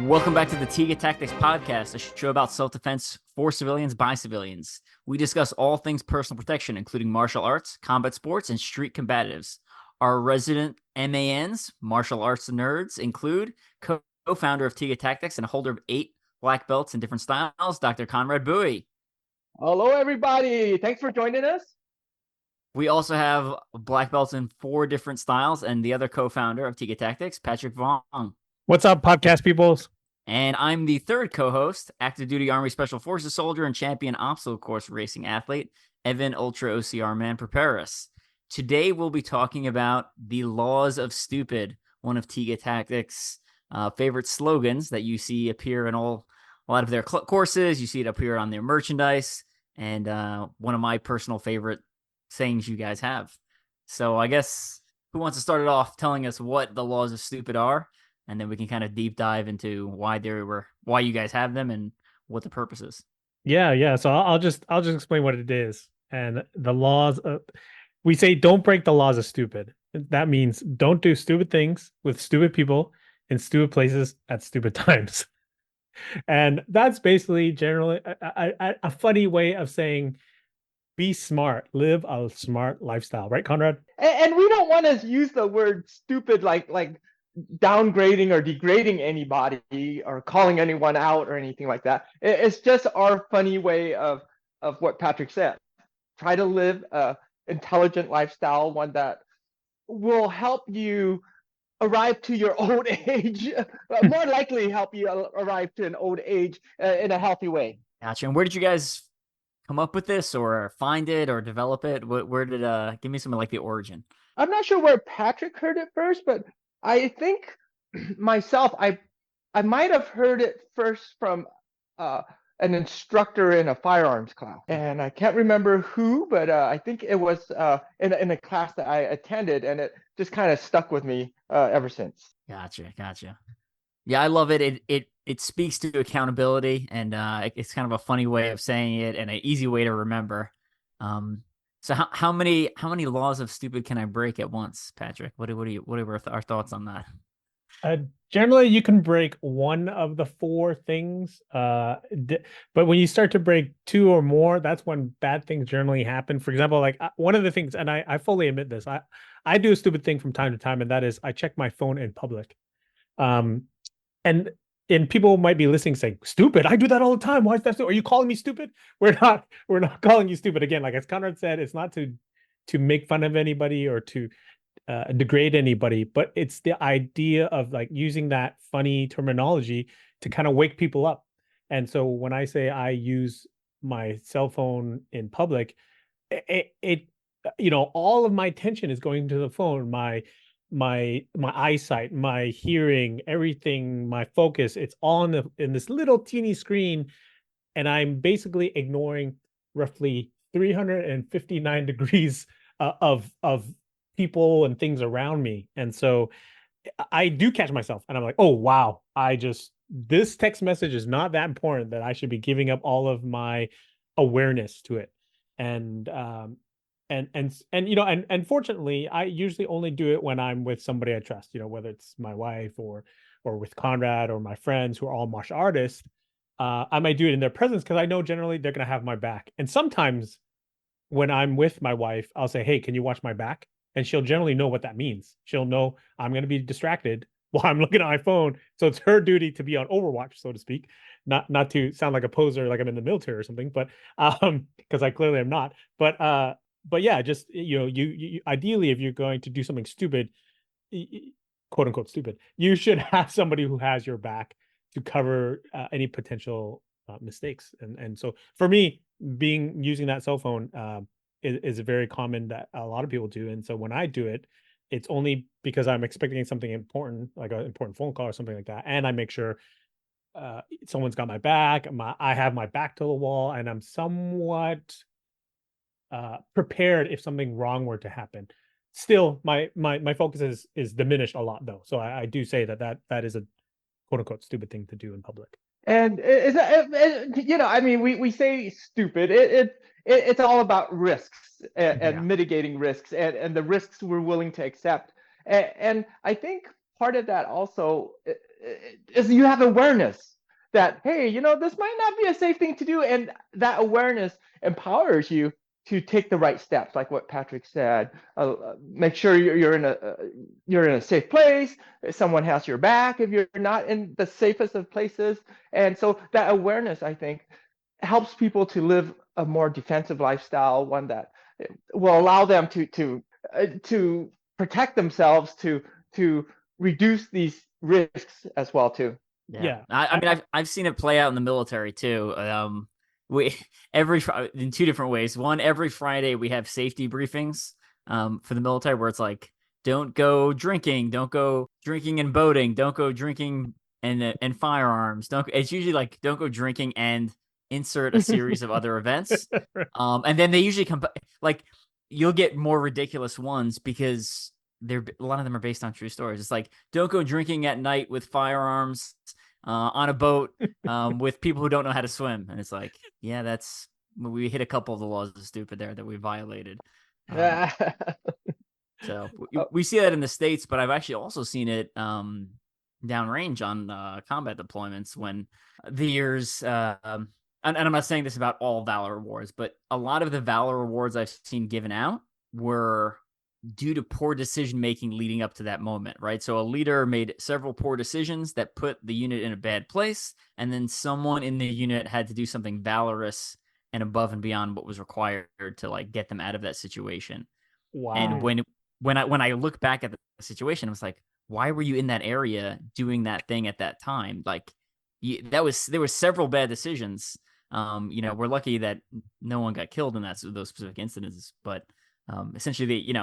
Welcome back to the Tiga Tactics Podcast, a show about self-defense for civilians by civilians. We discuss all things personal protection, including martial arts, combat sports, and street combatives. Our resident MANs, martial arts nerds, include co-founder of Tiga Tactics and holder of 8 black belts in different styles, Dr. Conrad Bui. Hello, everybody. Thanks for joining us. We also have black belts in 4 different styles and the other co-founder of Tiga Tactics, Patrick Vuong. What's up, podcast peoples? And I'm the third co-host, active duty Army Special Forces soldier and champion obstacle course racing athlete, Evan Ultra-OCR man Perperis. Today, we'll be talking about the laws of stupid, one of Tiga Tactics' favorite slogans that you see appear in a lot of their courses. You see it appear on their merchandise, and one of my personal favorite sayings you guys have. So I guess who wants to start it off telling us what the laws of stupid are? And then we can kind of deep dive into why you guys have them and what the purpose is. Yeah. So I'll just explain what it is. And the laws we say don't break the laws of stupid. That means don't do stupid things with stupid people in stupid places at stupid times. And that's basically generally a funny way of saying be smart, live a smart lifestyle, right, Conrad? And we don't want to use the word stupid like downgrading or degrading anybody or calling anyone out or anything like that. It's just our funny way of what Patrick said. Try to live a intelligent lifestyle, one that will help you arrive to your old age, more likely help you arrive to an old age in a healthy way. Gotcha. And where did you guys come up with this or find it or develop it? Where did give me some of like the origin? I'm not sure where Patrick heard it first, but I think myself, I might have heard it first from an instructor in a firearms class, and I can't remember who, but I think it was in a class that I attended, and it just kind of stuck with me ever since. Gotcha. Yeah, I love it. It speaks to accountability, and it's kind of a funny way of saying it and an easy way to remember. So how many laws of stupid can I break at once, Patrick? What are our thoughts on that? Generally, you can break one of the 4 things, but when you start to break 2 or more, that's when bad things generally happen. For example, like one of the things, and I fully admit this, I do a stupid thing from time to time, and that is I check my phone in public. And people might be listening saying, stupid, I do that all the time. Why is that? Are you calling me stupid? We're not calling you stupid. Again, like as Conrad said, it's not to make fun of anybody or to degrade anybody, but it's the idea of like using that funny terminology to kind of wake people up. And so when I say I use my cell phone in public, it all of my attention is going to the phone, my eyesight, my hearing, everything, my focus, it's all in this little teeny screen, and I'm basically ignoring roughly 359 degrees of people and things around me. And so I do catch myself and I'm like, oh wow, this text message is not that important that I should be giving up all of my awareness to it. And fortunately, I usually only do it when I'm with somebody I trust, whether it's my wife or with Conrad or my friends who are all martial artists. I might do it in their presence because I know generally they're going to have my back. And sometimes when I'm with my wife, I'll say, hey, can you watch my back? And she'll generally know what that means. She'll know I'm going to be distracted while I'm looking at my phone. So it's her duty to be on Overwatch, so to speak, not to sound like a poser, like I'm in the military or something, but because I clearly am not. But yeah, just you ideally, if you're going to do something stupid, quote unquote stupid, you should have somebody who has your back to cover any potential mistakes. And so for me, using that cell phone is very common that a lot of people do. And so when I do it, it's only because I'm expecting something important, like an important phone call or something like that, and I make sure someone's got my back. I have my back to the wall, and I'm somewhat prepared if something wrong were to happen. Still, my focus is diminished a lot though. So I do say that is a quote unquote stupid thing to do in public. And we say stupid. It's all about risks and mitigating risks and the risks we're willing to accept. And I think part of that also is you have awareness that, hey, this might not be a safe thing to do, and that awareness empowers you to take the right steps, like what Patrick said. Make sure you're in a safe place. Someone has your back if you're not in the safest of places, and so that awareness, I think, helps people to live a more defensive lifestyle, one that will allow them to protect themselves, to reduce these risks as well too. Yeah. I mean, I've seen it play out in the military too. We in two different ways. One, every Friday we have safety briefings for the military where it's like, don't go drinking and boating, don't go drinking and firearms. It's usually like, don't go drinking and insert a series of other events. And then they usually come like, you'll get more ridiculous ones because a lot of them are based on true stories. It's like, don't go drinking at night with firearms on a boat with people who don't know how to swim. And it's like, yeah, we hit a couple of the laws of stupid there that we violated. So we see that in the States, but I've actually also seen it downrange on combat deployments when and I'm not saying this about all Valor Awards, but a lot of the Valor Awards I've seen given out were due to poor decision making leading up to that moment, right? So a leader made several poor decisions that put the unit in a bad place, and then someone in the unit had to do something valorous and above and beyond what was required to like get them out of that situation. Wow. And when I look back at the situation, I was like, why were you in that area doing that thing at that time? Like there were several bad decisions. We're lucky that no one got killed in those specific incidents, but essentially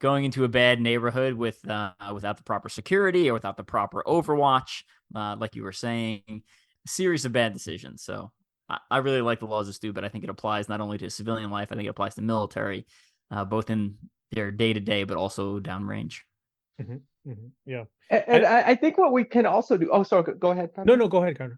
going into a bad neighborhood without the proper security or without the proper overwatch, like you were saying, a series of bad decisions. So I really like the laws of stupid. I think it applies not only to civilian life, I think it applies to military, both in their day-to-day, but also downrange. Mm-hmm. Mm-hmm. Yeah. And I think what we can also do. Oh, sorry. Go ahead, Patrick. No, go ahead, Connor.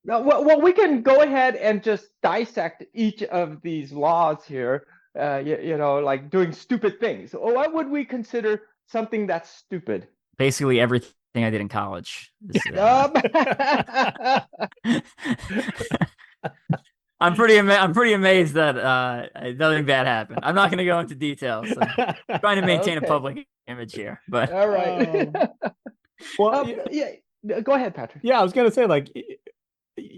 No, well, we can go ahead and just dissect each of these laws here. Like doing stupid things. Or what would we consider something that's stupid? Basically, everything I did in college. I'm pretty amazed that nothing bad happened. I'm not going to go into details. I'm trying to maintain a public image here, but all right. Well, yeah, go ahead, Patrick. Yeah, I was going to say, like,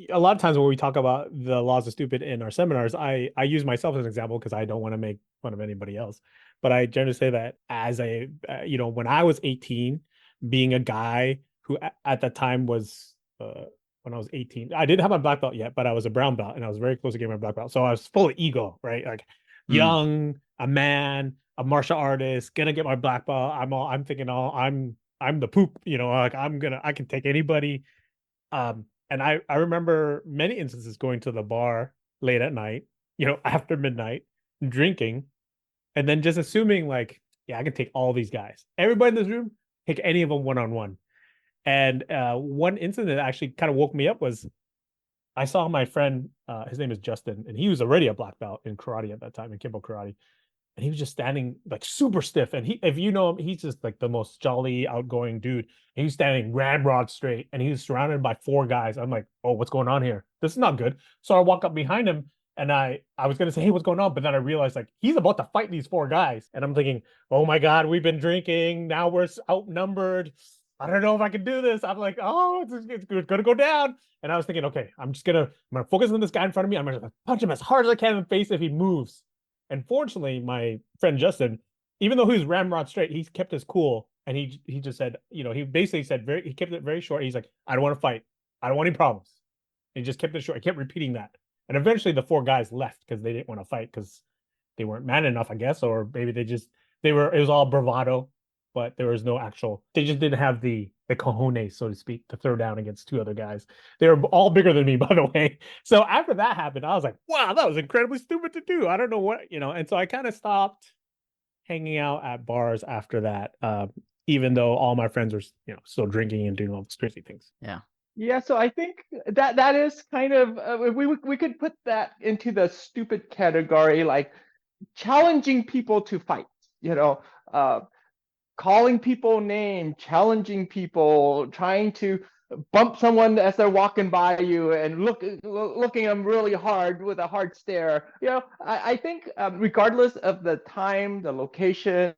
a lot of times when we talk about the laws of stupid in our seminars, I use myself as an example because I don't want to make fun of anybody else. But I generally say that as when I was 18, being a guy who at that time was when I was 18, I didn't have my black belt yet, but I was a brown belt and I was very close to getting my black belt. So I was full of ego, right? Like young, a man, a martial artist, gonna get my black belt. I'm thinking, I'm the poop, like I can take anybody. And I remember many instances going to the bar late at night, after midnight, drinking, and then just assuming like, yeah, I can take all these guys. Everybody in this room, take any of them one-on-one. And one incident that actually kind of woke me up was I saw my friend, his name is Justin, and he was already a black belt in karate at that time, in Kimbo karate. And he was just standing like super stiff. And if you know him, he's just like the most jolly, outgoing dude. And he's standing ramrod straight, and he was surrounded by 4 guys. I'm like, oh, what's going on here? This is not good. So I walk up behind him, and I was gonna say, hey, what's going on? But then I realized like he's about to fight these 4 guys, and I'm thinking, oh my god, we've been drinking. Now we're outnumbered. I don't know if I can do this. I'm like, oh, it's gonna go down. And I was thinking, okay, I'm gonna focus on this guy in front of me. I'm gonna punch him as hard as I can in the face if he moves. And fortunately, my friend Justin, even though he was ramrod straight, he kept his cool, and he just said, he basically said he kept it very short. He's like, I don't want to fight. I don't want any problems. And he just kept it short. He kept repeating that. And eventually the 4 guys left because they didn't want to fight because they weren't man enough, I guess, or maybe it was all bravado, but there was no they just didn't have the cojones, so to speak, to throw down against 2 other guys. They were all bigger than me, by the way. So after that happened, I was like, wow, that was incredibly stupid to do. I don't know what, and so I kind of stopped hanging out at bars after that, even though all my friends were, still drinking and doing all the crazy things. Yeah, so I think that is kind of we could put that into the stupid category, like challenging people to fight. calling people names, challenging people, trying to bump someone as they're walking by you and looking at them really hard with a hard stare. I think regardless of the time, the location,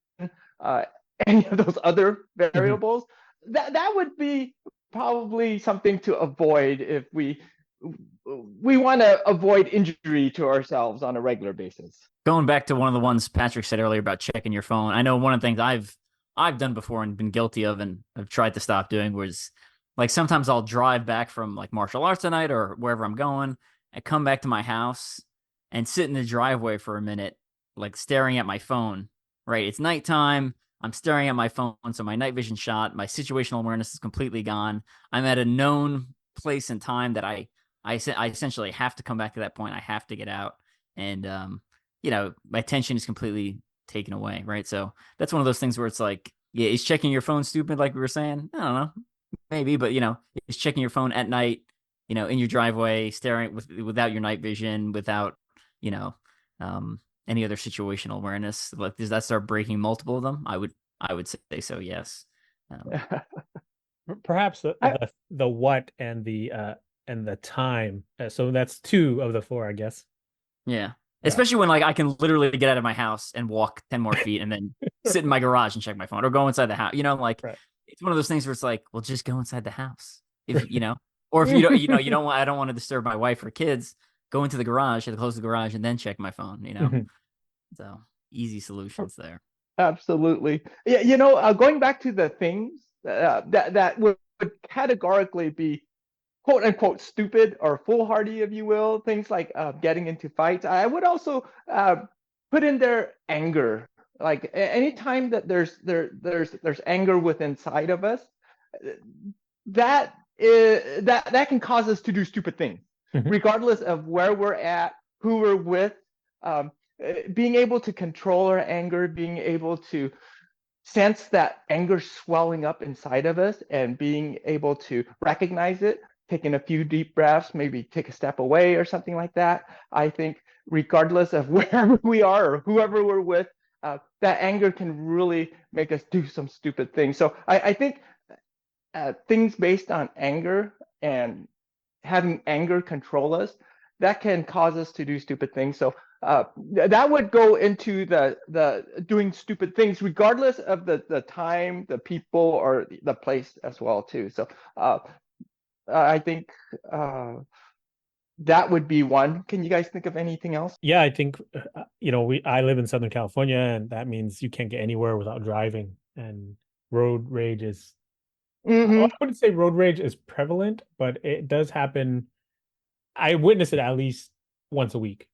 uh, any of those other variables, that would be probably something to avoid if we want to avoid injury to ourselves on a regular basis. Going back to one of the ones Patrick said earlier about checking your phone, I know one of the things I've done before and been guilty of and have tried to stop doing was like sometimes I'll drive back from like martial arts tonight or wherever I'm going and come back to my house and sit in the driveway for a minute, like staring at my phone, right? It's nighttime. I'm staring at my phone. So my night vision shot, my situational awareness is completely gone. I'm at a known place and time that I essentially have to come back to that point. I have to get out. And, my attention is completely taken away, right? So that's one of those things where it's like, yeah, is checking your phone stupid, like we were saying? I don't know, maybe, but is checking your phone at night, in your driveway, staring without your night vision, without, any other situational awareness. Like, does that start breaking multiple of them? I would say so. Yes. Perhaps the what and the time. So that's 2 of the 4, I guess. Yeah. Especially when like I can literally get out of my house and walk 10 more feet and then sit in my garage and check my phone or go inside the house. Right. It's one of those things where it's like, well, just go inside the house. If or if you don't, you don't want, I don't want to disturb my wife or kids, go into the garage, close the garage and then check my phone, So easy solutions there. Absolutely. Yeah, going back to the things that would categorically be quote unquote stupid or foolhardy, if you will, things like getting into fights. I would also put in there anger. Like anytime that there's anger within inside of us, that can cause us to do stupid things, regardless of where we're at, who we're with. Being able to control our anger, being able to sense that anger swelling up inside of us and being able to recognize it, taking a few deep breaths, maybe take a step away or something like that. I think regardless of wherever we are or whoever we're with, that anger can really make us do some stupid things. So I think things based on anger and having anger control us, that can cause us to do stupid things. So that would go into the doing stupid things, regardless of the time, the people, or the place as well too. So I think that would be one. Can you guys think of anything else? Yeah, I think I live in Southern California, and that means you can't get anywhere without driving. And road rage is I wouldn't say road rage is prevalent, but it does happen. I witness it at least once a week.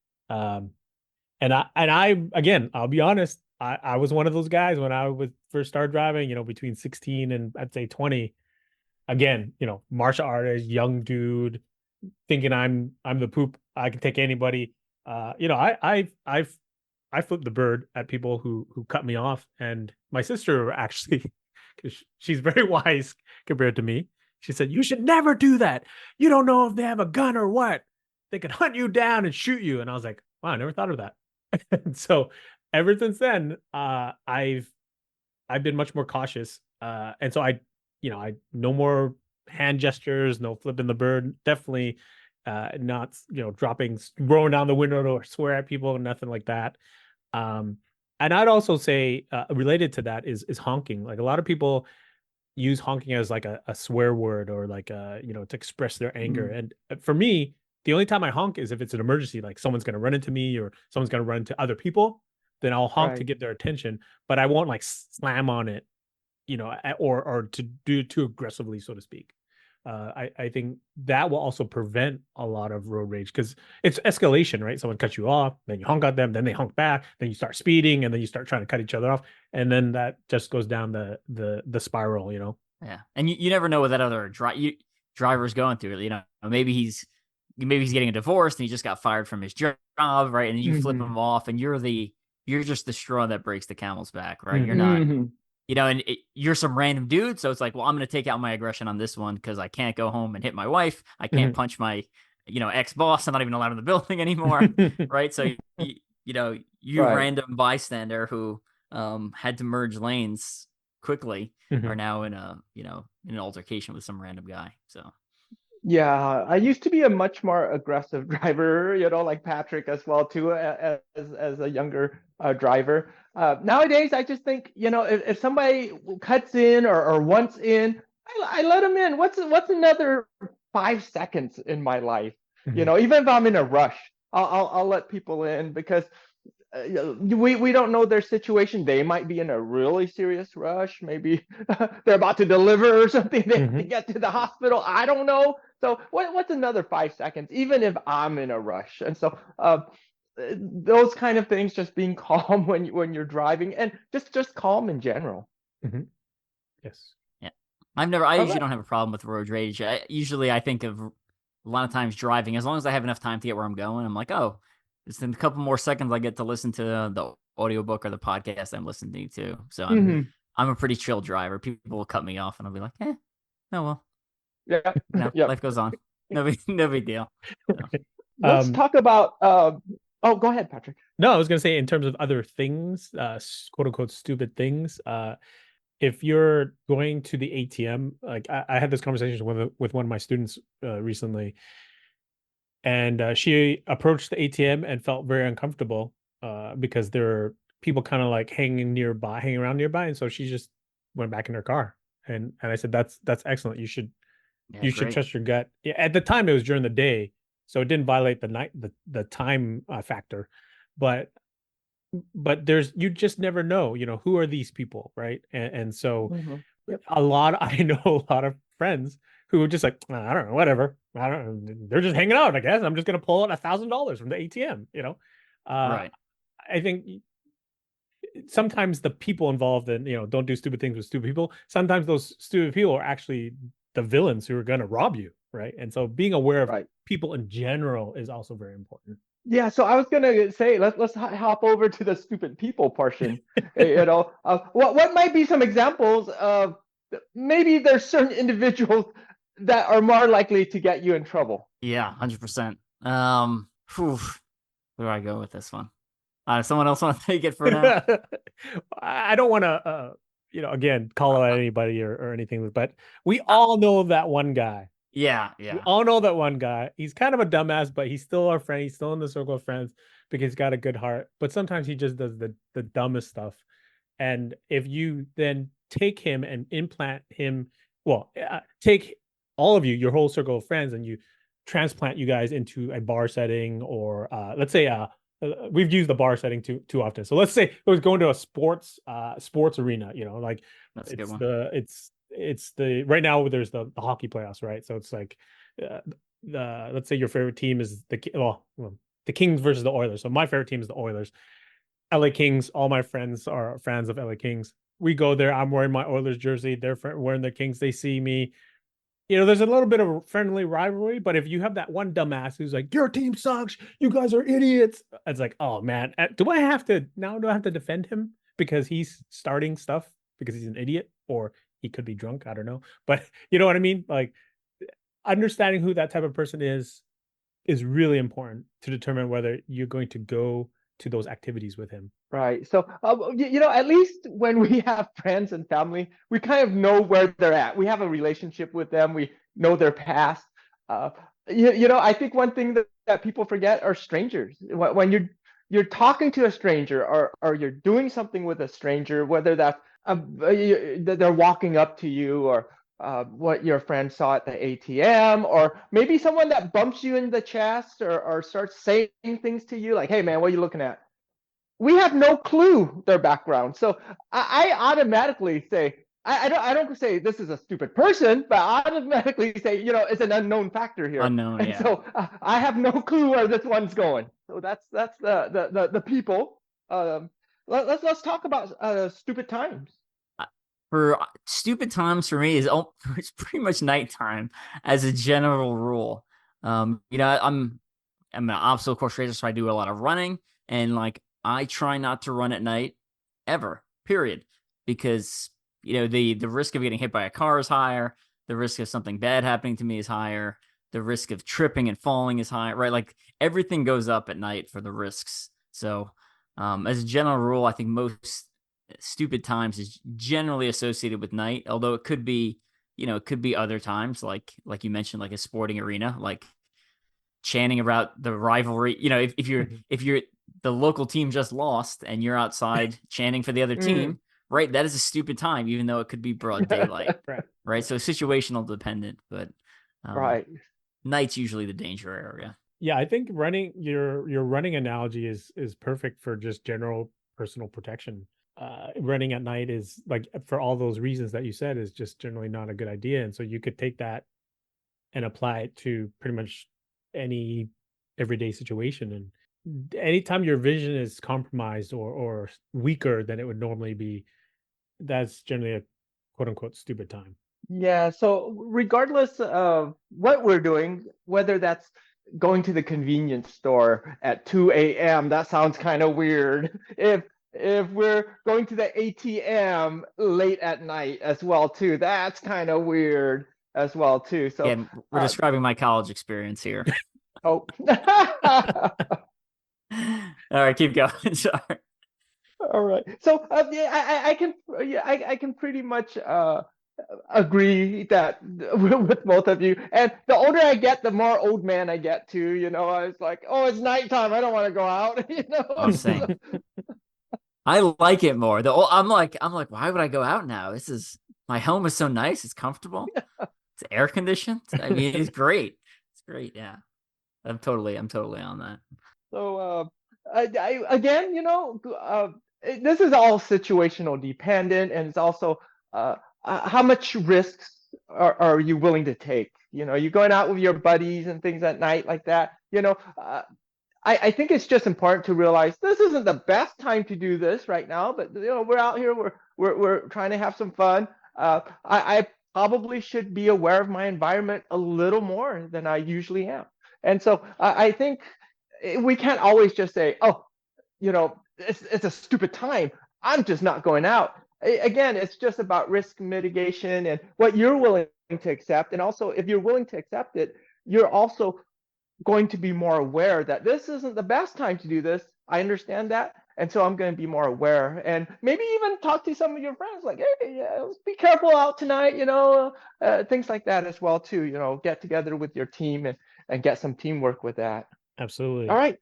And I again, I'll be honest, I was one of those guys when I was first started driving, between 16 and I'd say 20. Again, martial artist, young dude, thinking I'm the poop. I can take anybody. I flipped the bird at people who cut me off. And my sister actually, because she's very wise compared to me, she said, "You should never do that. You don't know if they have a gun or what. They could hunt you down and shoot you." And I was like, wow, I never thought of that. And so ever since then, I've been much more cautious. And so I no more hand gestures, no flipping the bird, definitely not, dropping, rolling down the window or swear at people, nothing like that. And I'd also say related to that is honking. Like a lot of people use honking as like a swear word or like to express their anger. And for me, the only time I honk is if it's an emergency, like someone's going to run into me or someone's going to run into other people, then I'll honk to get their attention, but I won't like slam on it, or to do it too aggressively, so to speak. I think that will also prevent a lot of road rage because it's escalation, right? Someone cuts you off, then you honk at them, then they honk back, then you start speeding, and then you start trying to cut each other off, and then that just goes down the spiral, Yeah, and you never know what that other driver's going through. Maybe he's getting a divorce and he just got fired from his job, right? And you flip him off, and you're just the straw that breaks the camel's back, right? You're not. You're some random dude. So it's like, well, I'm going to take out my aggression on this one because I can't go home and hit my wife. I can't punch my, ex-boss. I'm not even allowed in the building anymore. Right. So, random bystander who had to merge lanes quickly Mhm. are now in an altercation with some random guy. So Yeah, I used to be a much more aggressive driver, like Patrick as well too, as a younger driver. Nowadays, I just think, if somebody cuts in or wants in, I let them in. What's another 5 seconds in my life? Mhm. Even if I'm in a rush, I'll let people in because we don't know their situation. They might be in a really serious rush. Maybe they're about to deliver or something. They have to Mhm. get to the hospital. I don't know. So what's another 5 seconds, even if I'm in a rush? And so those kind of things, just being calm when you're driving, and just calm in general. Mhm. Yes. yeah, I All usually right. don't have a problem with road rage. Usually I think of a lot of times driving, as long as I have enough time to get where I'm going, I'm like, oh, just in a couple more seconds, I get to listen to the audiobook or the podcast I'm listening to. So Mhm. I'm a pretty chill driver. People will cut me off and I'll be like, oh well, Yeah. Yeah. life goes on. No big deal. So, Let's Um, talk about. Oh, go ahead, Patrick. no, I was gonna say in terms of other things, quote unquote stupid things. If you're going to the ATM, like I had this conversation with one of my students recently, and she approached the ATM and felt very uncomfortable because there are people kind of like hanging around nearby, and so she just went back in her car. And I said, that's excellent. yeah, You should great. trust your gut. Yeah, at the time, it was during the day, so it didn't violate the time factor, but there's you just never know. Who are these people, right? And so Mhm. Yep. I know a lot of friends who are just like, I don't know, whatever. I don't. They're just hanging out. I guess I'm just gonna pull out $1,000 from the ATM. Uh, Right. I think sometimes the people involved in don't do stupid things with stupid people. Sometimes those stupid people are actually the villains who are going to rob you, right? And so being aware of Right. people in general is also very important. Yeah, so I was gonna say let's hop over to the stupid people portion. What might be some examples of maybe there's certain individuals that are more likely to get you in trouble. Yeah, 100%. Where do I go with this one? Someone else want to take it for now? I don't want to, again, call out anybody or anything, but we all know that one guy. Yeah, We yeah. all know that one guy. He's kind of a dumbass, but he's still our friend. He's still in the circle of friends because he's got a good heart. But sometimes he just does the dumbest stuff. And if you then take him and implant him, well, take all of you, your whole circle of friends, and you transplant you guys into a bar setting, or let's say we've used the bar setting too often. So let's say it was going to a sports arena. Like That's a good it's one. the it's the right now there's the hockey playoffs, right? So it's like uh, let's say your favorite team is the Kings versus the Oilers. So my favorite team is the Oilers. LA Kings. All my friends are fans of LA Kings. We go there. I'm wearing my Oilers jersey. They're wearing their Kings. They see me. There's a little bit of friendly rivalry, but if you have that one dumbass who's like, "Your team sucks. You guys are idiots," it's like, oh man, do I have to now? Do I have to defend him because he's starting stuff because he's an idiot, or he could be drunk? I don't know, but you know what I mean. Like understanding who that type of person is really important to determine whether you're going to go to those activities with him. Right. So, at least when we have friends and family, we kind of know where they're at. We have a relationship with them. We know their past. Uh, I think one thing that people forget are strangers. When you're talking to a stranger, or you're doing something with a stranger, whether that's that they're walking up to you, or what your friend saw at the ATM, or maybe someone that bumps you in the chest, or starts saying things to you like, "Hey, man, what are you looking at?" We have no clue their background. So I automatically say, I don't say this is a stupid person, but I automatically say, it's an unknown factor here. Unknown, And yeah. so I have no clue where this one's going. So that's the people. Let's talk about stupid times. For stupid times for me is it's pretty much nighttime as a general rule. I'm an obstacle course racer, so I do a lot of running, and like I try not to run at night ever. Period, because the risk of getting hit by a car is higher. The risk of something bad happening to me is higher. The risk of tripping and falling is higher. Right, like everything goes up at night for the risks. So, as a general rule, I think most stupid times is generally associated with night, although it could be, it could be other times, like you mentioned, like a sporting arena, like chanting about the rivalry. If you're the local team just lost and you're outside chanting for the other team, right? That is a stupid time, even though it could be broad daylight, Right. right? So situational dependent, but Right. night's usually the danger area. Yeah, I think running your running analogy is perfect for just general personal protection. Running at night is, like, for all those reasons that you said, is just generally not a good idea. And so you could take that and apply it to pretty much any everyday situation. And anytime your vision is compromised or weaker than it would normally be, that's generally a quote unquote stupid time. Yeah, so regardless of what we're doing, whether that's going to the convenience store at 2 a.m., that sounds kind of weird. If we're going to the ATM late at night as well too, that's kind of weird as well too. So Again, we're describing my college experience here. oh. All right, keep going. Sorry. All right. So yeah, I can pretty much agree that with both of you. And the older I get, the more old man I get too. I was like, oh, it's nighttime. I don't want to go out. I'm saying I like it more. I'm like, why would I go out now? My home is so nice. It's comfortable. It's air conditioned. I mean, it's great. It's great. Yeah. I'm totally on that. So again, this is all situational dependent, and it's also how much risks are you willing to take? You're going out with your buddies and things at night like that. I think it's just important to realize this isn't the best time to do this right now, but we're out here, we're trying to have some fun. I probably should be aware of my environment a little more than I usually am. And so I think we can't always just say, oh, it's a stupid time, I'm just not going out. Again, it's just about risk mitigation and what you're willing to accept. And also, if you're willing to accept it, you're also going to be more aware that this isn't the best time to do this. I understand that. And so I'm going to be more aware, and maybe even talk to some of your friends like, hey, let's be careful out tonight, things like that as well too. Get together with your team and get some teamwork with that. Absolutely. All right.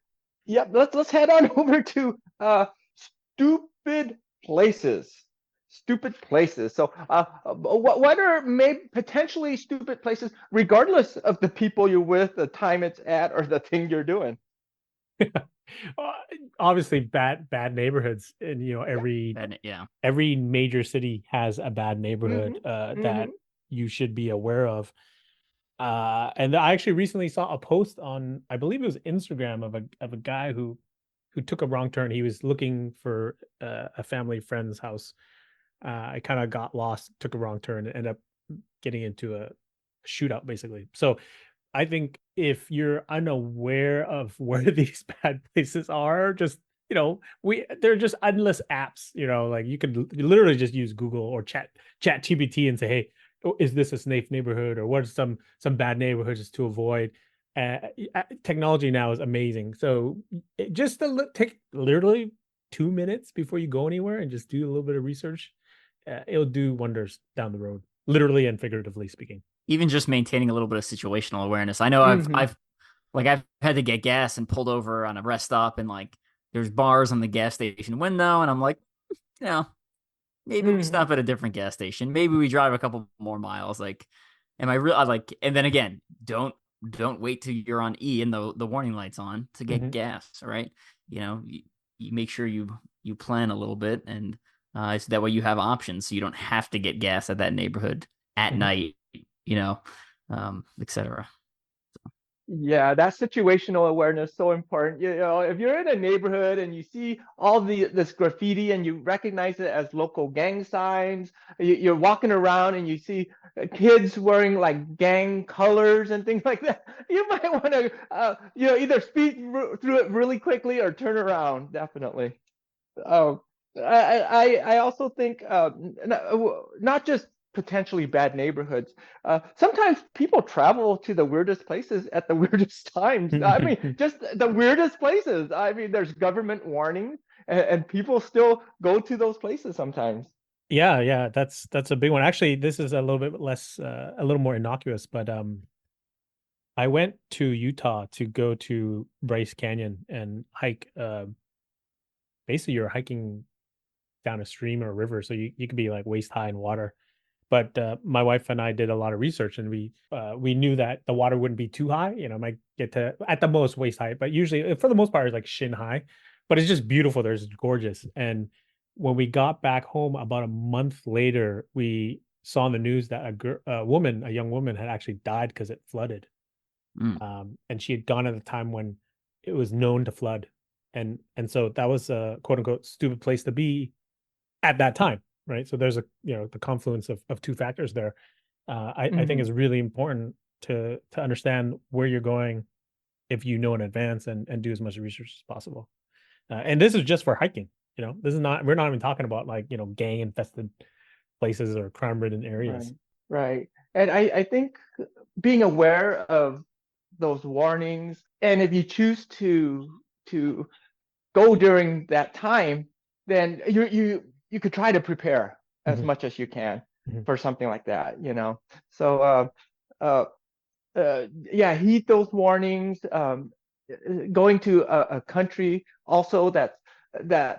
Yep. Let's head on over to stupid places. Stupid places. So what are maybe potentially stupid places, regardless of the people you're with, the time it's at, or the thing you're doing? Obviously bad neighborhoods, and every major city has a bad neighborhood that you should be aware of. And I actually recently saw a post on, I believe it was Instagram, of a guy who took a wrong turn. He was looking for a family friend's house. I kind of got lost, took a wrong turn, and ended up getting into a shootout, basically. So I think if you're unaware of where these bad places are, just they're just endless apps. Like you could literally just use Google or chat GPT and say, hey, is this a safe neighborhood, or what are some bad neighborhoods to avoid? Technology now is amazing. So just take literally 2 minutes before you go anywhere and just do a little bit of research. It'll do wonders down the road, literally and figuratively speaking. Even just maintaining a little bit of situational awareness. I know I've had to get gas and pulled over on a rest stop, and like there's bars on the gas station window, and I'm like, maybe we stop at a different gas station. Maybe we drive a couple more miles. Like, am I real? And then again, don't wait till you're on E and the warning light's on to get gas. Right? You make sure you plan a little bit, and so that way you have options, so you don't have to get gas at that neighborhood at night. Etc. Yeah, that situational awareness is so important. If you're in a neighborhood and you see all this graffiti and you recognize it as local gang signs, you're walking around and you see kids wearing like gang colors and things like that, you might want to either speed through it really quickly or turn around. Definitely. I also think not just potentially bad neighborhoods. Sometimes people travel to the weirdest places at the weirdest times. I mean, just the weirdest places. I mean, there's government warnings. and people still go to those places sometimes. Yeah, that's a big one. Actually, this is a little bit less, a little more innocuous, but I went to Utah to go to Bryce Canyon and hike. Basically, you're hiking down a stream or a river, so you could be like waist high in water. But my wife and I did a lot of research, and we knew that the water wouldn't be too high. You know, might get to at the most waist high, but usually for the most part, it's like shin high. But it's just beautiful. There's gorgeous. And when we got back home about a month later, we saw in the news that a young woman, had actually died because it flooded. And she had gone at a time when it was known to flood, and so that was a quote unquote stupid place to be at that time, right? So there's the confluence of two factors there. I think is really important to understand where you're going if you know in advance, and do as much research as possible. And this is just for hiking. This is not, we're not even talking about like gang infested places or crime ridden areas. Right. And I think being aware of those warnings, and if you choose to go during that time, then you could try to prepare as much as you can for something like that, So heed those warnings. Going to a country also that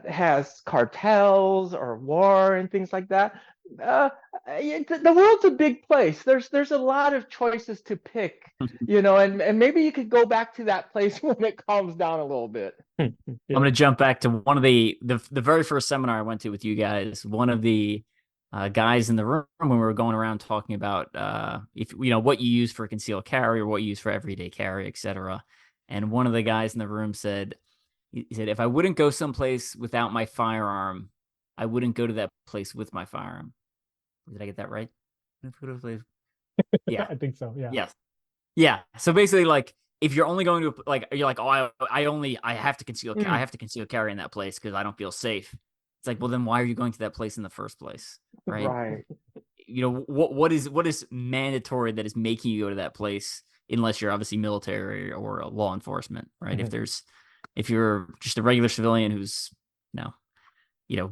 has cartels or war and things like that. The world's a big place. There's a lot of choices to pick, and maybe you could go back to that place when it calms down a little bit. I'm going to jump back to one of the very first seminar I went to with you guys. One of the guys in the room, when we were going around talking about if what you use for concealed carry or what you use for everyday carry, etc. And one of the guys in the room said, if I wouldn't go someplace without my firearm, I wouldn't go to that place with my firearm. Did I get that right? Yeah, I think so. Yeah. Yes. Yeah. So basically, like, if you're only going to you're like, oh, I have to conceal I have to conceal carry in that place because I don't feel safe. It's like, well, then why are you going to that place in the first place, right? What is mandatory that is making you go to that place, unless you're obviously military or law enforcement, right? If you're just a regular civilian who's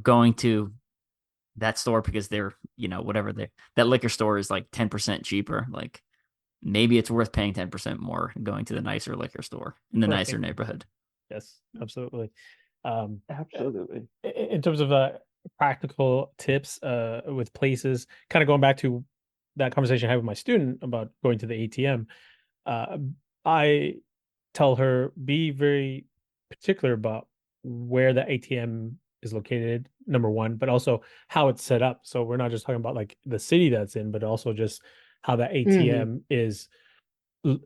going to that store because they're that liquor store is like 10% cheaper, like maybe it's worth paying 10% more and going to the nicer liquor store in the nicer neighborhood. Yes, absolutely. Absolutely. In terms of practical tips with places, kind of going back to that conversation I had with my student about going to the ATM, I tell her, be very particular about where the ATM is located, number one, but also how it's set up. So we're not just talking about like the city that's in, but also just how the ATM is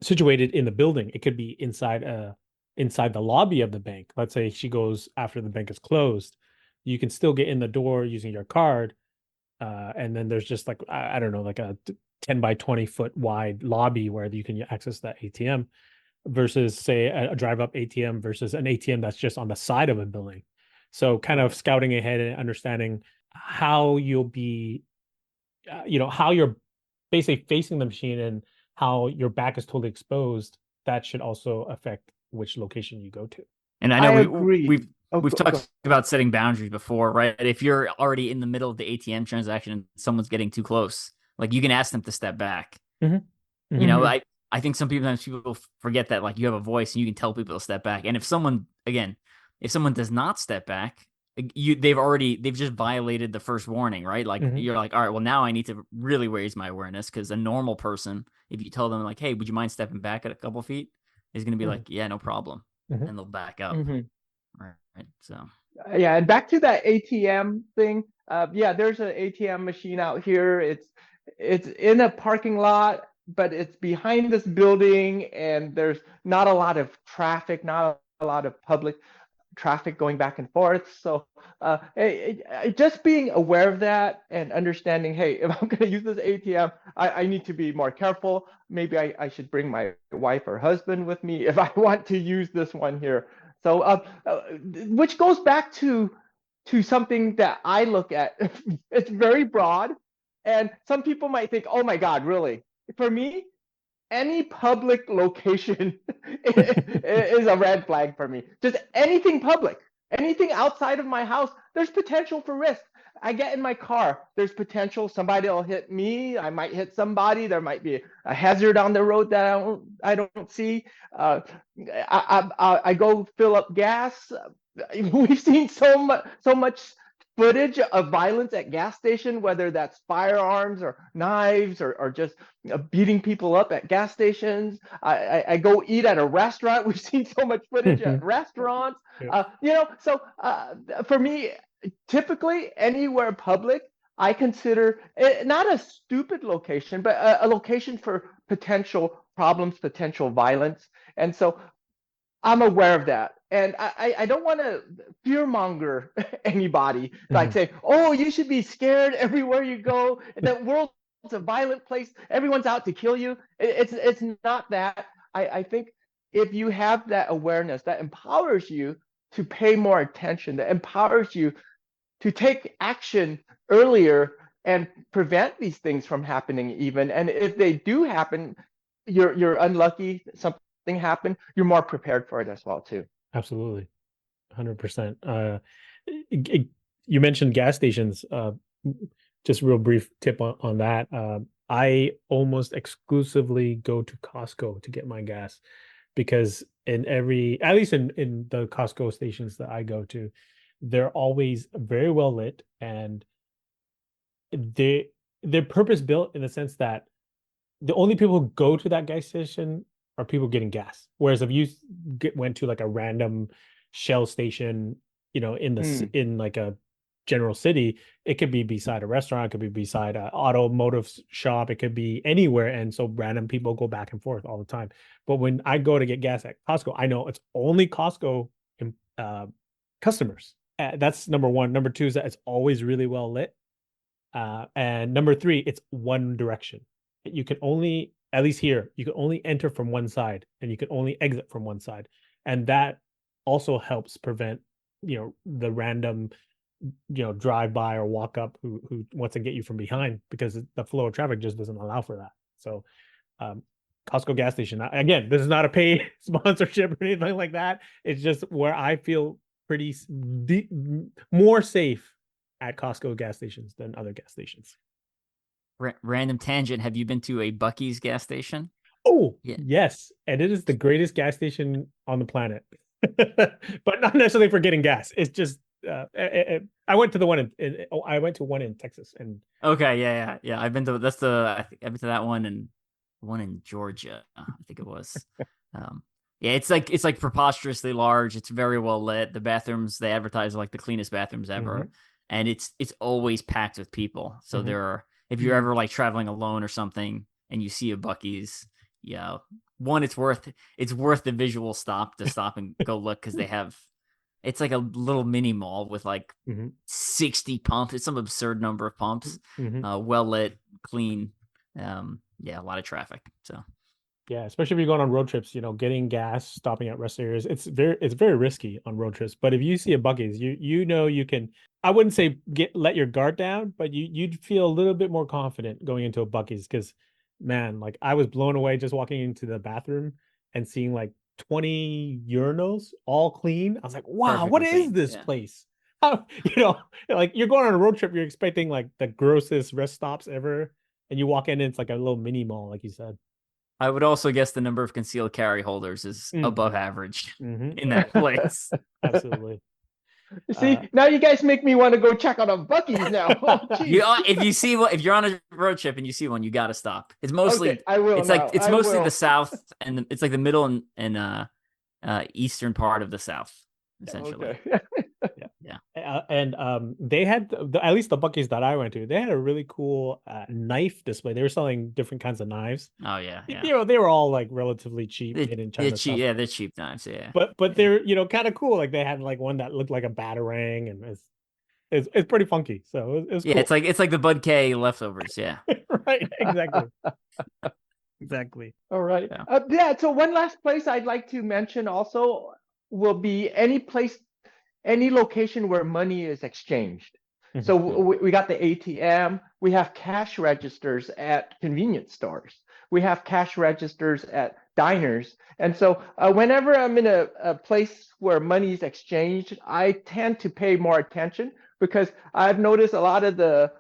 situated in the building. It could be inside the lobby of the bank. Let's say she goes after the bank is closed, you can still get in the door using your card. And then there's just like, I don't know, like a 10 by 20 foot wide lobby where you can access that ATM, versus say a drive up ATM versus an ATM that's just on the side of a building. So kind of scouting ahead and understanding how you'll be, how you're basically facing the machine and how your back is totally exposed. That should also affect which location you go to. And I know we've talked about setting boundaries before, right? If you're already in the middle of the ATM transaction and someone's getting too close, like, you can ask them to step back. I think sometimes people forget that, like, you have a voice and you can tell people to step back. And if someone does not step back, they've just violated the first warning, right? Like, you're like, all right, well, now I need to really raise my awareness, because a normal person, if you tell them like, hey, would you mind stepping back at a couple feet, is going to be like, yeah, no problem. And they'll back up. Right. So yeah, and back to that ATM thing. There's an ATM machine out here. It's in a parking lot, but it's behind this building, and there's not a lot of traffic, not a lot of public traffic going back and forth. So just being aware of that and understanding, hey, if I'm going to use this ATM, I need to be more careful. Maybe I should bring my wife or husband with me if I want to use this one here. So which goes back to something that I look at. It's very broad, and some people might think, oh my God, really? For me, any public location is a red flag for me. Just anything public. Anything outside of my house, there's potential for risk. I get in my car, there's potential somebody will hit me. I might hit somebody. There might be a hazard on the road that I don't see. I go fill up gas. We've seen so much footage of violence at gas station, whether that's firearms or knives or just beating people up at gas stations. I go eat at a restaurant. We've seen so much footage at restaurants. So for me, typically anywhere public, I consider it not a stupid location, but a location for potential problems, potential violence. And so I'm aware of that. And I don't want to fearmonger anybody, like say, oh, you should be scared everywhere you go. The world's a violent place. Everyone's out to kill you. It's not that. I think if you have that awareness, that empowers you to pay more attention, that empowers you to take action earlier and prevent these things from happening even. And if they do happen, you're unlucky, something happen, you're more prepared for it as well too. Absolutely. 100%. You mentioned gas stations. Just real brief tip on that. I almost exclusively go to Costco to get my gas, because at least in the Costco stations that I go to, they're always very well lit, and they're purpose built in the sense that the only people who go to that gas station are people getting gas. Whereas if you went to like a random Shell station, in like a general city, it could be beside a restaurant, it could be beside an automotive shop, it could be anywhere, and so random people go back and forth all the time. But when I go to get gas at Costco, I know it's only Costco customers. That's number one. Number two is that it's always really well lit. And number three, it's one direction. You can only, at least here, you can only enter from one side and you can only exit from one side. And that also helps prevent, the random, drive by or walk up who wants to get you from behind, because the flow of traffic just doesn't allow for that. So, Costco gas station, again, this is not a paid sponsorship or anything like that. It's just where I feel pretty more safe at Costco gas stations than other gas stations. Random tangent. Have you been to a Buc-ee's gas station? Oh, yeah. Yes. And it is the greatest gas station on the planet, but not necessarily for getting gas. It's just, I went to the one I went to one in Texas. And okay. Yeah. I've been to, I've been to that one, and one in Georgia, I think it was. Yeah, it's like preposterously large. It's very well lit. The bathrooms they advertise are like the cleanest bathrooms ever, and it's always packed with people. So there are, if you're ever like traveling alone or something and you see a Buc-ee's, one, it's worth the visual stop and go look, because it's like a little mini mall with like 60 pumps. It's some absurd number of pumps, well lit, clean. A lot of traffic. So. Yeah, especially if you're going on road trips, getting gas, stopping at rest areas, it's very risky on road trips. But if you see a Buc-ee's, you can, I wouldn't say let your guard down, but you'd feel a little bit more confident going into a Buc-ee's, because, man, like I was blown away just walking into the bathroom and seeing like 20 urinals all clean. I was like, wow, what is this place? Like you're going on a road trip, you're expecting like the grossest rest stops ever, and you walk in and it's like a little mini mall, like you said. I would also guess the number of concealed carry holders is above average in that place. Absolutely. See, now you guys make me want to go check out a Buc-ee's now. If you're on a road trip and you see one, you got to stop. It's mostly, okay, I will. It's mostly the South, and it's like the middle and eastern part of the South, essentially. Okay. And they had at least the Buc-ee's that I went to, they had a really cool knife display. They were selling different kinds of knives. Oh yeah. They were all like relatively cheap, made in China. They're cheap knives. Yeah, but they're kind of cool. Like they had like one that looked like a batarang, and it's pretty funky. So it was cool. It's like the Bud K leftovers. Yeah. Right. Exactly. Exactly. All right. So one last place I'd like to mention also will be any location where money is exchanged. So we got the ATM, we have cash registers at convenience stores, we have cash registers at diners. And so whenever I'm in a place where money's exchanged, I tend to pay more attention because I've noticed a lot of the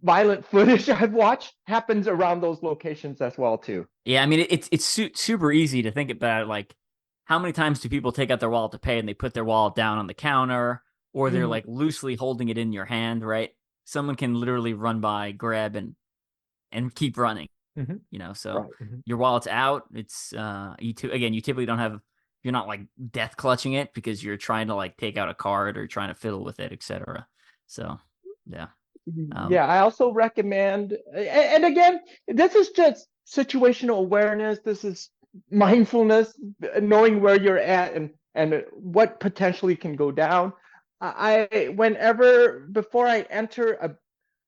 violent footage I've watched happens around those locations as well too. Yeah, I mean it's super easy to think about it, like how many times do people take out their wallet to pay and they put their wallet down on the counter or they're like loosely holding it in your hand, right? Someone can literally run by, grab and keep running. You know, so your wallet's out. It's you typically don't have, you're not like death clutching it because you're trying to like take out a card or trying to fiddle with it, etc. So yeah. Yeah, I also recommend, and again, this is just situational awareness. This is mindfulness, knowing where you're at and what potentially can go down. Whenever before I enter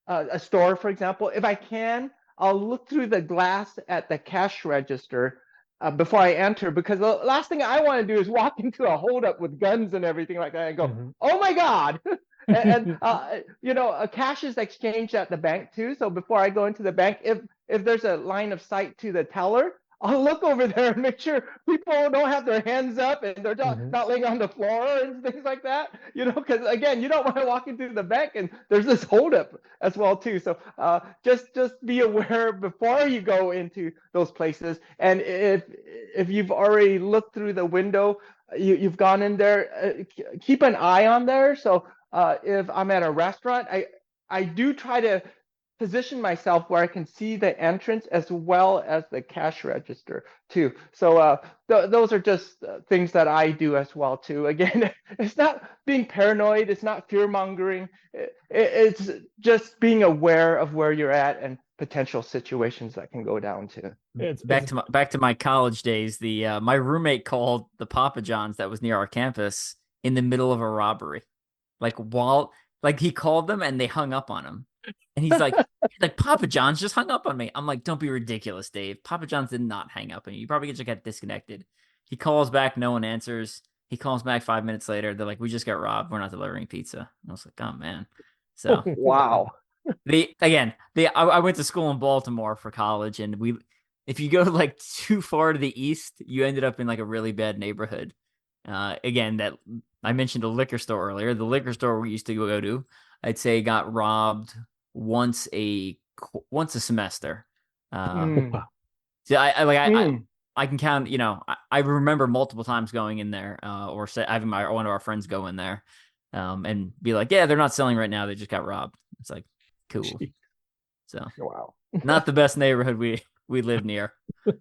a store, for example, if I can, I'll look through the glass at the cash register before I enter, because the last thing I want to do is walk into a holdup with guns and everything like that and go, oh my God. And you know, a cash is exchanged at the bank too. So before I go into the bank, if there's a line of sight to the teller, I'll look over there and make sure people don't have their hands up and they're not laying on the floor and things like that. You know, because again, you don't want to walk into the bank and there's this holdup as well too. So just be aware before you go into those places. And if you've already looked through the window, you've gone in there, keep an eye on there. So if I'm at a restaurant, I do try to position myself where I can see the entrance as well as the cash register too. So those are just things that I do as well too. Again, it's not being paranoid, it's not fear mongering. It's just being aware of where you're at and potential situations that can go down to. Back to my college days. The my roommate called the Papa John's that was near our campus in the middle of a robbery. Like he called them and they hung up on him. And he's like Papa John's just hung up on me. I'm like, don't be ridiculous, Dave. Papa John's did not hang up on you. You probably just got disconnected. He calls back, no one answers. He calls back 5 minutes later. They're like, we just got robbed. We're not delivering pizza. I was like, oh man. So wow. I went to school in Baltimore for college, and if you go like too far to the east, you ended up in like a really bad neighborhood. Again, that I mentioned a liquor store earlier. The liquor store we used to go to, I'd say, got robbed once a semester. So I can count. You know, I remember multiple times going in there, or having one of our friends go in there, and be like, "Yeah, they're not selling right now. They just got robbed." It's like, cool. So wow, not the best neighborhood we live near.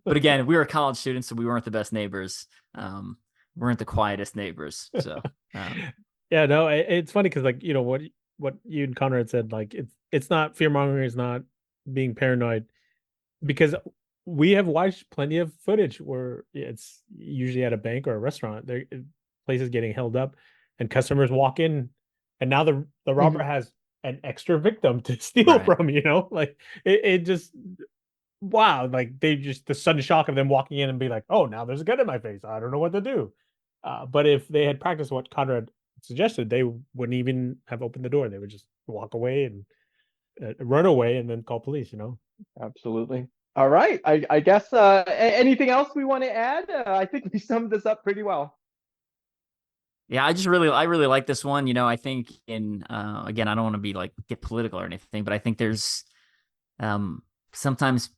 But again, we were college students, so we weren't the best neighbors. Weren't the quietest neighbors. So yeah, no, it's funny because like, you know, what you and Conrad said, like it's not fear mongering, it's not being paranoid, because we have watched plenty of footage where it's usually at a bank or a restaurant, there places getting held up and customers walk in and now the robber has an extra victim to steal from, you know, like it just, wow, like the sudden shock of them walking in and be like, oh, now there's a gun in my face, I don't know what to do. But if they had practiced what Conrad suggested, they wouldn't even have opened the door. They would just walk away and run away and then call police, you know? Absolutely. All right. I guess anything else we want to add? I think we summed this up pretty well. Yeah, I really like this one. You know, I think again, I don't want to be like get political or anything, but I think there's sometimes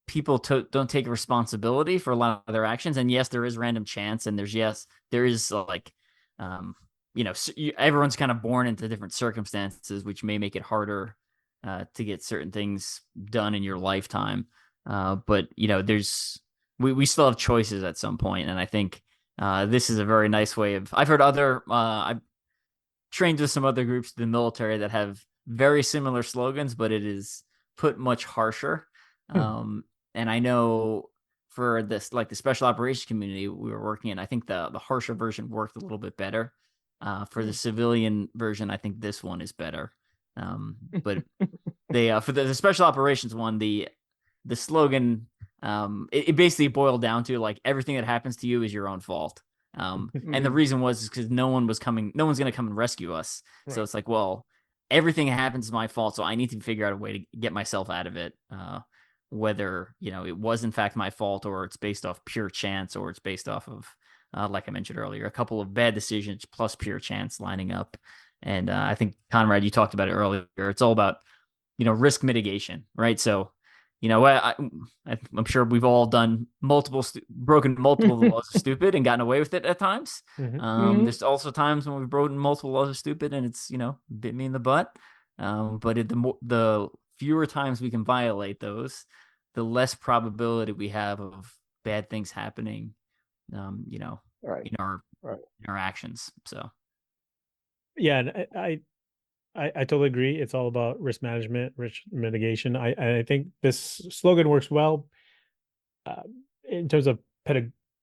people don't take responsibility for a lot of their actions. And yes, there is random chance, and there is like, you know, everyone's kind of born into different circumstances, which may make it harder to get certain things done in your lifetime. But you know, we still have choices at some point, and I think this is a very nice way of. I've heard I've trained with some other groups in the military that have very similar slogans, but it is put much harsher. And I know for this, like the special operations community we were working in, I think the harsher version worked a little bit better. For the civilian version, I think this one is better. But they for the special operations one, the slogan, it basically boiled down to like everything that happens to you is your own fault. And the reason was because no one's going to come and rescue us. Right. So it's like, well, everything that happens is my fault, so I need to figure out a way to get myself out of it. whether, it was in fact my fault, or it's based off pure chance, or it's based off of, like I mentioned earlier, a couple of bad decisions plus pure chance lining up. And I think, Conrad, you talked about it earlier. It's all about, risk mitigation, right? So, I'm sure we've all done broken multiple laws of stupid and gotten away with it at times. There's also times when we've broken multiple laws of stupid and it's, bit me in the butt. But the fewer times we can violate those, the less probability we have of bad things happening, Right. in our actions. So, yeah, and I totally agree. It's all about risk management, risk mitigation. I think this slogan works well in terms of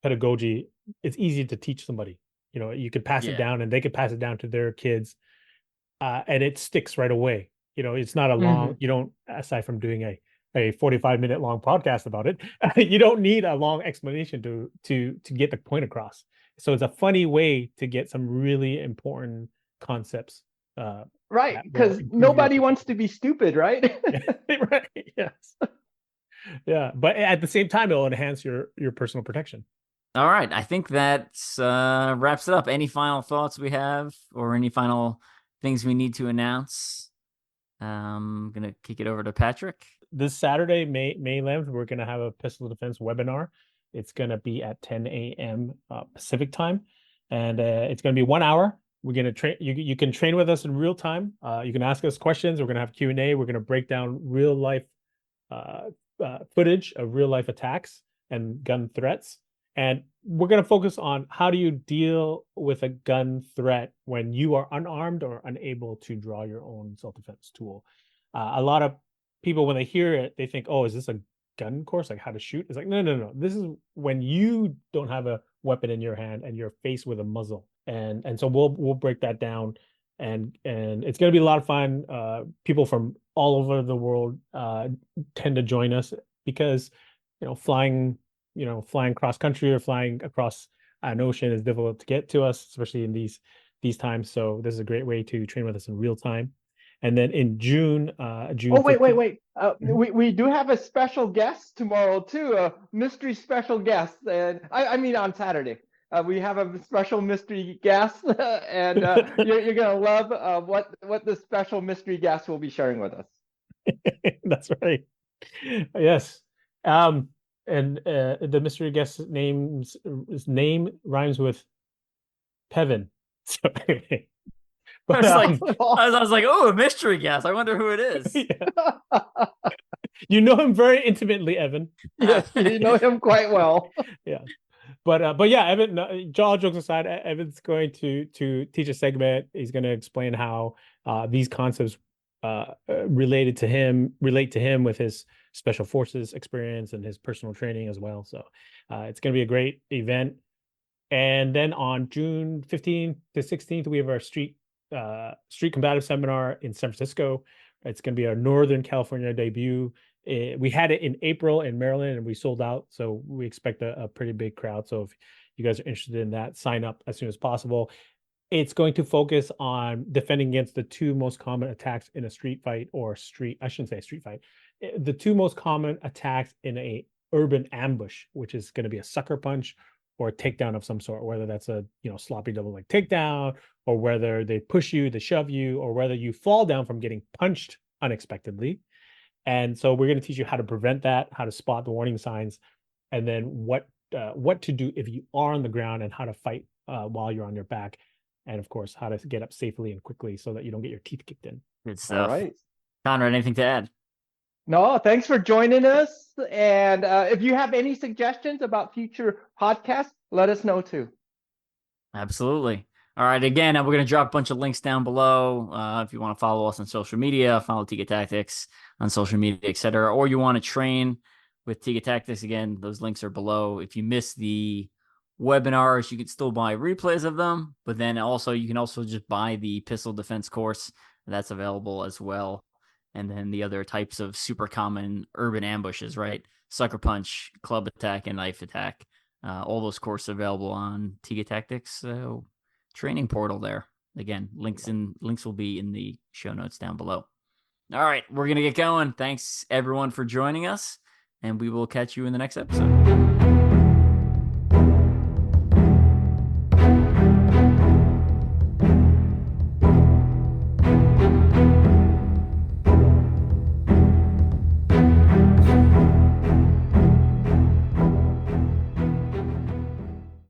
pedagogy. It's easy to teach somebody. You could pass it down, and they could pass it down to their kids, and it sticks right away. It's not a long. You don't, aside from doing a 45-minute long podcast about it, you don't need a long explanation to get the point across. So it's a funny way to get some really important concepts. Right, because nobody wants to be stupid, right? Right. Yes. Yeah, but at the same time, it'll enhance your personal protection. All right, I think that wraps it up. Any final thoughts we have, or any final things we need to announce? I'm gonna kick it over to Patrick. This Saturday, May 11th, we're gonna have a pistol defense webinar. It's gonna be at 10 a.m. Pacific time, and it's gonna be 1 hour. We're gonna train. You can train with us in real time. You can ask us questions. We're gonna have Q&A. We're gonna break down real life footage of real life attacks and gun threats. And we're going to focus on how do you deal with a gun threat when you are unarmed or unable to draw your own self-defense tool. A lot of people, when they hear it, they think, oh, is this a gun course, like how to shoot? It's like, no. This is when you don't have a weapon in your hand and you're faced with a muzzle. And so we'll break that down. And it's going to be a lot of fun. People from all over the world tend to join us because, flying cross country or flying across an ocean is difficult to get to us, especially in these times. So this is a great way to train with us in real time. And then in June, June. Oh, wait. We do have a special guest tomorrow too, a mystery special guest. And I mean on Saturday. We have a special mystery guest, and you're gonna love what the special mystery guest will be sharing with us. That's right. Yes. And the mystery guest's his name rhymes with Pevin. So anyway. But, I was like, oh, a mystery guest. I wonder who it is. Yeah. You know him very intimately, Evan. Yes, you know him quite well. Yeah. But yeah, Evan, all jokes aside, Evan's going to teach a segment. He's going to explain how these concepts relate to him with his special forces experience and his personal training as well. So it's going to be a great event. And then on June 15th to 16th, we have our street combative seminar in San Francisco. It's going to be our Northern California debut. We had it in April in Maryland and we sold out. So we expect a pretty big crowd. So if you guys are interested in that, sign up as soon as possible. It's going to focus on defending against the two most common attacks in a street fight, I shouldn't say street fight. The two most common attacks in a urban ambush, which is going to be a sucker punch or a takedown of some sort, whether that's a sloppy double leg takedown, or whether they push you, they shove you, or whether you fall down from getting punched unexpectedly. And so we're going to teach you how to prevent that, how to spot the warning signs, and then what to do if you are on the ground, and how to fight while you're on your back, and of course how to get up safely and quickly so that you don't get your teeth kicked in. Good stuff. All right. Conrad, anything to add? No, thanks for joining us. And if you have any suggestions about future podcasts, let us know too. Absolutely. All right. Again, we're going to drop a bunch of links down below. If you want to follow us on social media, follow Tiga Tactics on social media, etc. Or you want to train with Tiga Tactics, again, those links are below. If you miss the webinars, you can still buy replays of them, but then also you can also just buy the pistol defense course. That's available as well. And then the other types of super common urban ambushes, right? Sucker punch, club attack, and knife attack. All those courses available on Tiga Tactics training portal there. Again, links will be in the show notes down below. All right, we're going to get going. Thanks everyone for joining us. and we will catch you in the next episode.